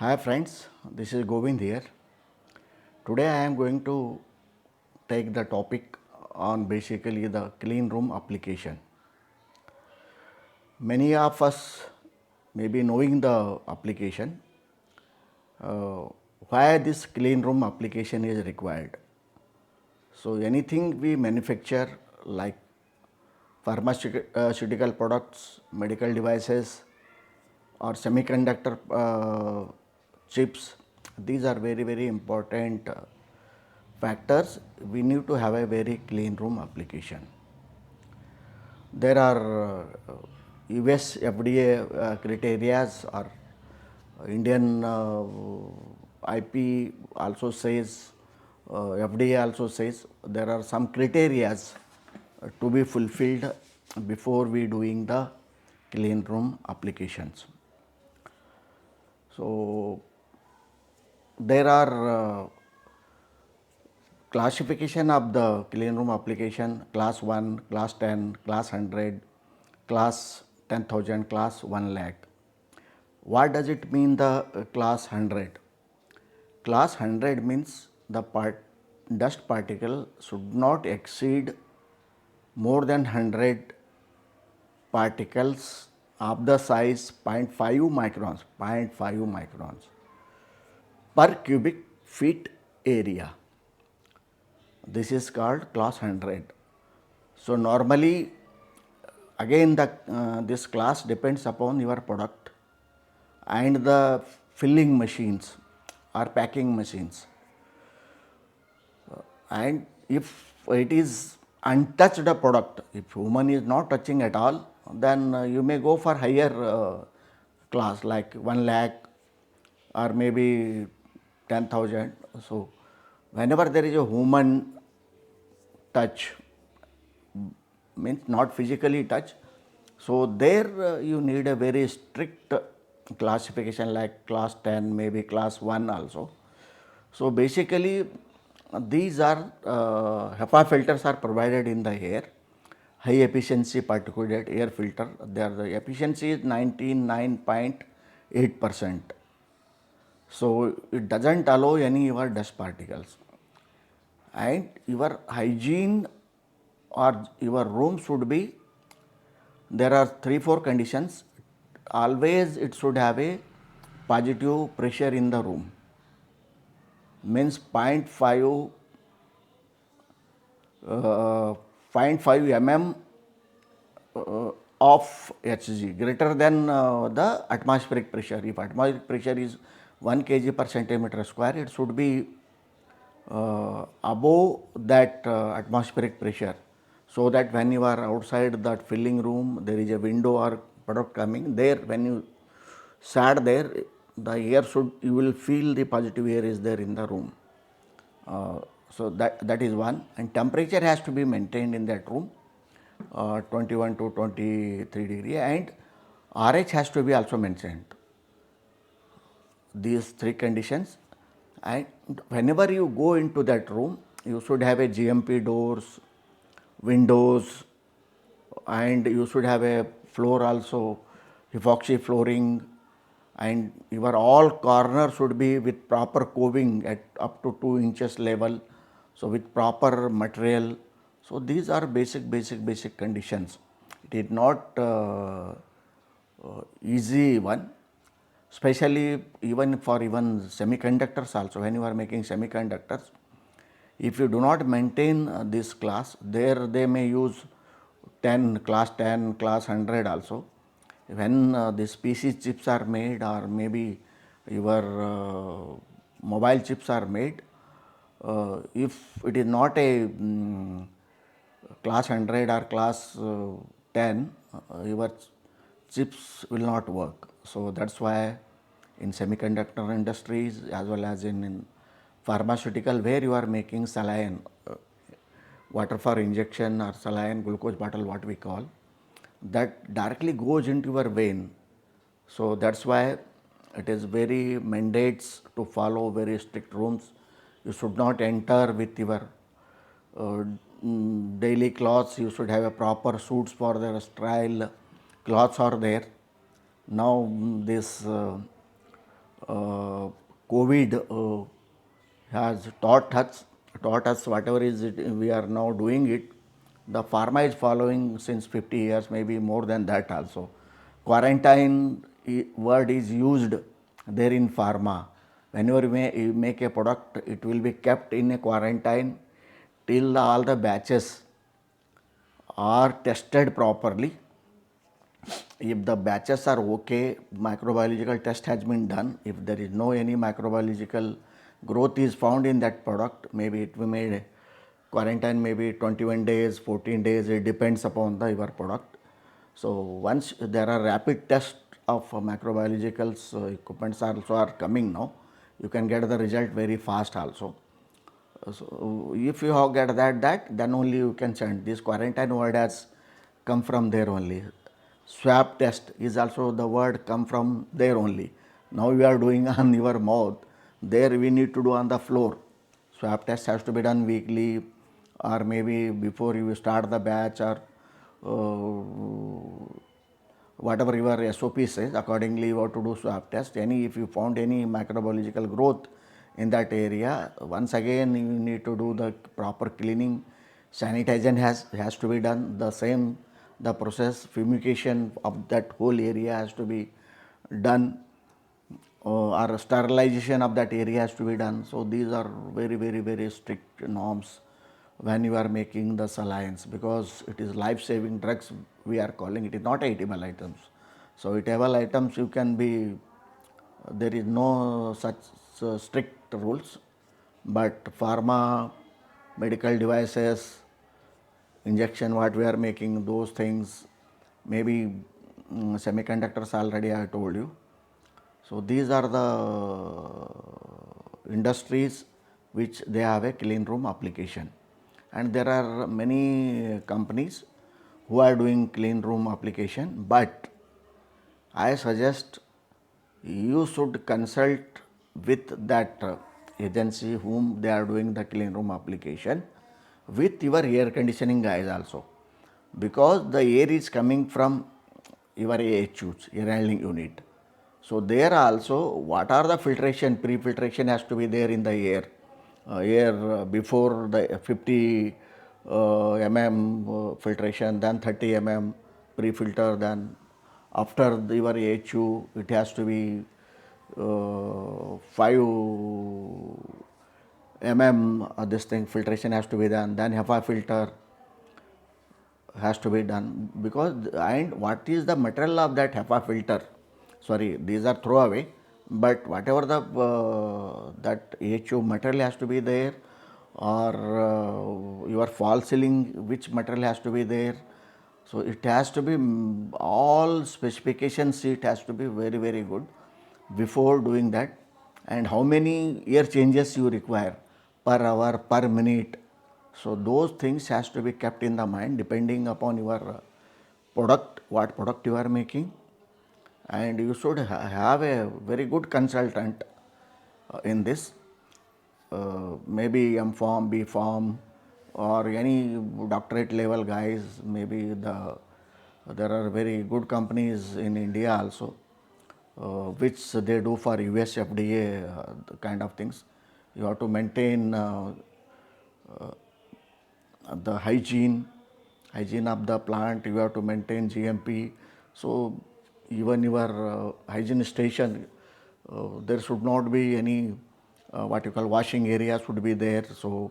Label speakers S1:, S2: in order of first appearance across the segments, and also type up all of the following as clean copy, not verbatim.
S1: Hi friends, this is Govind here. Today I am going to take the topic on basically the clean room application. Many of us may be knowing the application, uh, why this clean room application is required. So anything we manufacture like pharmaceutical products, medical devices or semiconductor chips, these are very important factors. We need to have a very clean room application. There are US FDA criteria or Indian IP also says, FDA also says there are some criterias to be fulfilled before we doing the clean room applications. So there are classification of the clean room application: class 1, class 10, class 100, class 10,000, class 1 lakh. What does it mean the class 100? Class 100 means the dust particle should not exceed more than 100 particles of the size 0.5 microns per cubic feet area. This is called class 100. So normally again this class depends upon your product and the filling machines or packing machines. And if it is untouched product, if human is not touching at all, then you may go for higher class like 1 lakh or maybe 10,000. So whenever there is a human touch, means not physically touch, so there you need a very strict classification like class 10, maybe class 1 also. So basically these are HEPA filters are provided in the air, high efficiency particulate air filter. There the efficiency is 99.8%. So it doesn't allow any your dust particles, and your hygiene or your room should be, there are 3-4 conditions. Always it should have a positive pressure in the room, means 0.5 mm of Hg greater than the atmospheric pressure. If atmospheric pressure is 1 kg per centimeter square, it should be above that atmospheric pressure, so that when you are outside that filling room, there is a window or product coming there, when you sat there, the air should, you will feel the positive air is there in the room. So that is one. And temperature has to be maintained in that room, 21 to 23 degree, and RH has to be also mentioned. These 3 conditions. And whenever you go into that room, you should have a GMP doors, windows, and you should have a floor also, epoxy flooring, and your all corners should be with proper coving at up to 2 inches level, so with proper material. So these are basic conditions. It is not easy one, especially even for even semiconductors also. When you are making semiconductors, if you do not maintain this class, there they may use 10, class 10, class 100 also. When these PC chips are made, or maybe your mobile chips are made, if it is not a class 100 or class 10, your chips will not work. So that's why in semiconductor industries as well as in pharmaceutical, where you are making saline, water for injection or saline glucose bottle, what we call, that directly goes into your vein. So that's why it is very mandates to follow very strict rules. You should not enter with your daily clothes. You should have a proper suits for the sterile clothes are there. Now this COVID has taught us whatever is it we are now doing it. The pharma is following since 50 years, maybe more than that also. Quarantine word is used there in pharma. Whenever you make a product, it will be kept in a quarantine till all the batches are tested properly. If the batches are okay, microbiological test has been done. If there is no any microbiological growth is found in that product, maybe it will be made quarantine, maybe 21 days, 14 days, it depends upon the your product. So once there are rapid tests of microbiological equipments also are coming now, you can get the result very fast also. So if you have get that then only you can send. This quarantine word has come from there only. Swab test is also the word come from there only. Now you are doing on your mouth, there we need to do on the floor. Swab test has to be done weekly, or maybe before you start the batch, or whatever your SOP says, accordingly you have to do swab test. If you found any microbiological growth in that area, once again you need to do the proper cleaning. Sanitization has to be done. The same, the process fumigation of that whole area has to be done, or sterilization of that area has to be done. So these are very, very, very strict norms when you are making the salines, because it is life-saving drugs we are calling. It is not eatable items. So eatable items you can be, there is no such strict rules, but pharma, medical devices, injection what we are making, those things, maybe semiconductors already I told you. So these are the industries which they have a clean room application, and there are many companies who are doing clean room application, but I suggest you should consult with that agency whom they are doing the clean room application, with your air conditioning guys also, because the air is coming from your AHUs, air handling unit. So there also, what are the filtration, pre-filtration has to be there in the air before the 50 filtration, then 30 pre-filter, then after your AHU it has to be 5 this thing filtration has to be done, then HEPA filter has to be done, because and what is the material of that HEPA filter? Sorry, these are throwaway, but whatever the that AHU material has to be there, or your fall sealing which material has to be there. So it has to be all specification sheet has to be very, very good before doing that, and how many air changes you require per hour, per minute. So those things has to be kept in the mind depending upon your product, what product you are making, and you should have a very good consultant in this, maybe M.Pharm, B.Pharm, or any doctorate level guys. Maybe there are very good companies in India also, which they do for US FDA kind of things. You have to maintain the hygiene of the plant, you have to maintain GMP. So even your hygiene station, there should not be any what you call washing area should be there. So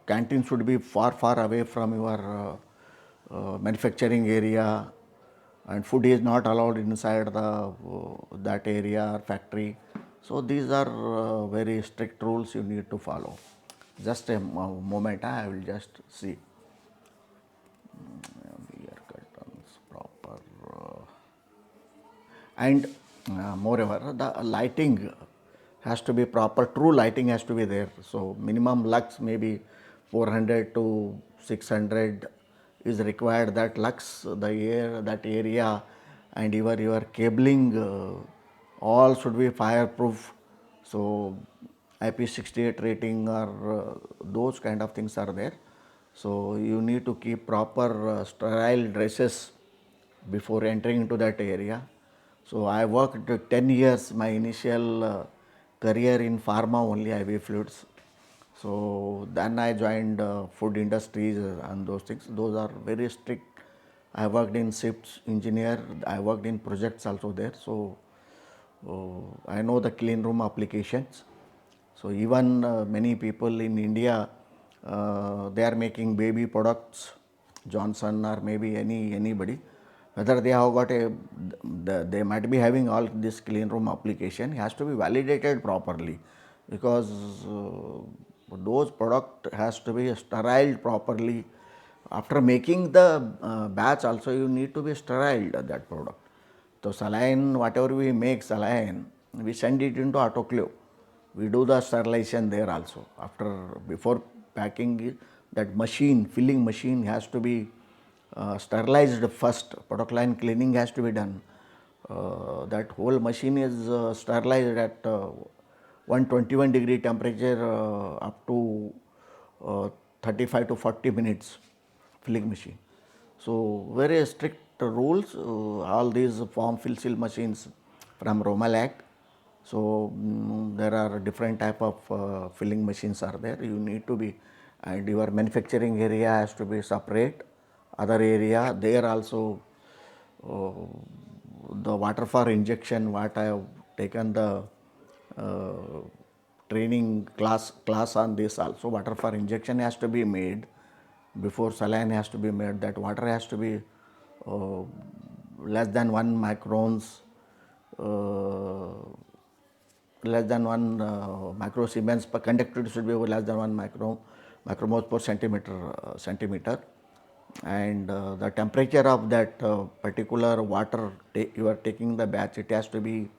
S1: canteen should be far, far away from your manufacturing area, and food is not allowed inside the that area or factory. So these are very strict rules you need to follow. Just a moment, I will just see. Beer curtains proper, and moreover the lighting has to be proper. True lighting has to be there. So minimum lux maybe 400 to 600 is required. That lux, the air, that area, and your cabling all should be fireproof. So IP68 rating or those kind of things are there. So you need to keep proper sterile dresses before entering into that area. So I worked 10 years, my initial career in pharma only, IV fluids. So then I joined food industries and those things. Those are very strict. I worked in shifts engineer. I worked in projects also there. So I know the clean room applications. So even many people in India, they are making baby products, Johnson or maybe anybody. Whether they have got they might be having all this clean room application has to be validated properly, because those product has to be steriled properly. After making the batch also you need to be steriled that product. So saline, whatever we make saline, we send it into autoclave. We do the sterilization there also. Before packing it, that machine, filling machine has to be sterilized first. Product line cleaning has to be done. That whole machine is sterilized at 121 degree temperature up to 35 to 40 minutes, filling machine. So very strict rules. All these form fill seal machines from Romalac. So there are different type of filling machines are there. You need to be, and your manufacturing area has to be separate. Other area there also, uh, the water for injection. What I have taken the uh, training class on this also. Water for injection has to be made before saline has to be made. That water has to be uh, less than 1 microns, uh, less than 1 microsiemens per conductivity should be less than 1 micromoles per centimeter, and the temperature of that particular water you are taking the batch, it has to be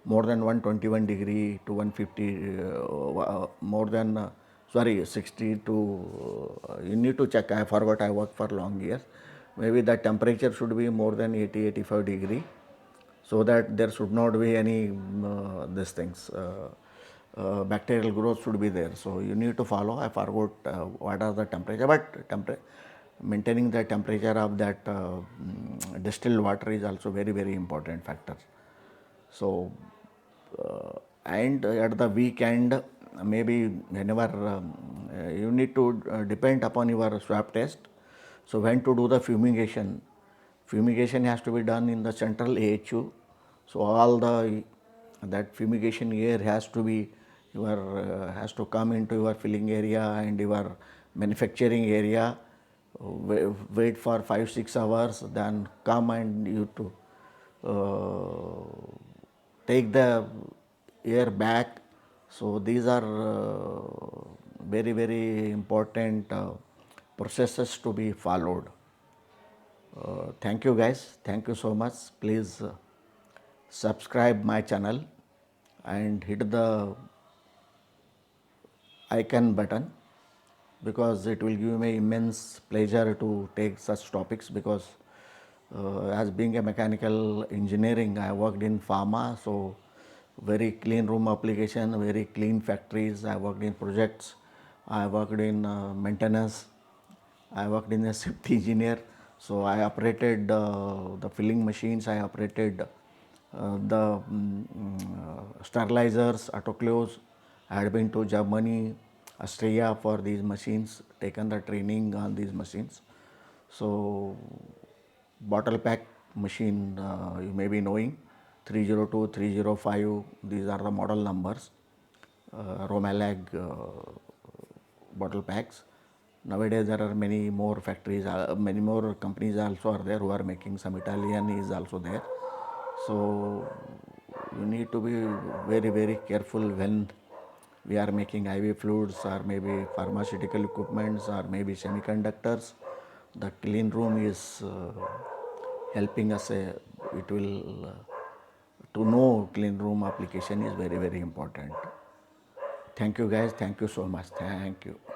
S1: more than 121 degree to 150, more than sorry 60 to you need to check. I forgot, I worked for long years. Maybe the temperature should be more than 80-85 degree, so that there should not be any these things, bacterial growth should be there. So you need to follow. I forgot what are the temperature, but maintaining the temperature of that distilled water is also very important factor. So and at the weekend, maybe whenever you need to depend upon your swab test. So when to do the fumigation, fumigation has to be done in the central AHU. So all the that fumigation air has to be your has to come into your filling area and your manufacturing area. Wait for 5-6 hours, then come and you to take the air back. So these are very important processes to be followed. Thank you guys. Thank you so much. Please subscribe my channel and hit the icon button, because it will give me immense pleasure to take such topics, because as being a mechanical engineering, I worked in pharma, so very clean room application, very clean factories. I worked in projects, I worked in maintenance, I worked in a safety engineer. So I operated the filling machines, I operated the sterilizers, autoclaves. I had been to Germany, Australia for these machines, taken the training on these machines. So bottle pack machine, you may be knowing, 302, 305, these are the model numbers, Romalag bottle packs. Nowadays there are many more factories, many more companies also are there who are making. Some Italian is also there. So you need to be very careful when we are making IV fluids or maybe pharmaceutical equipments or maybe semiconductors. The clean room is helping us. It will to know clean room application is very important. Thank you guys. Thank you so much. Thank you.